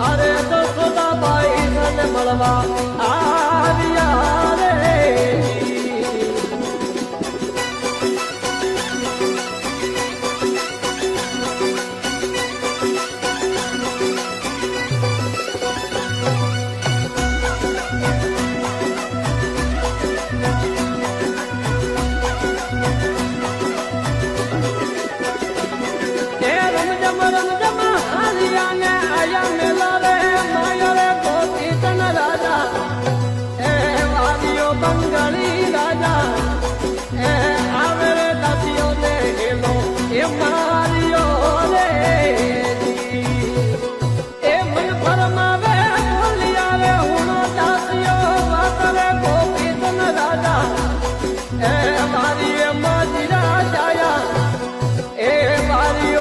અરે તો સોદાબાઈ મને મળવા આવ્યા રે બંગાળી રાજા એ આવે રે દાસીઓ ને એલો એ માર્યો રે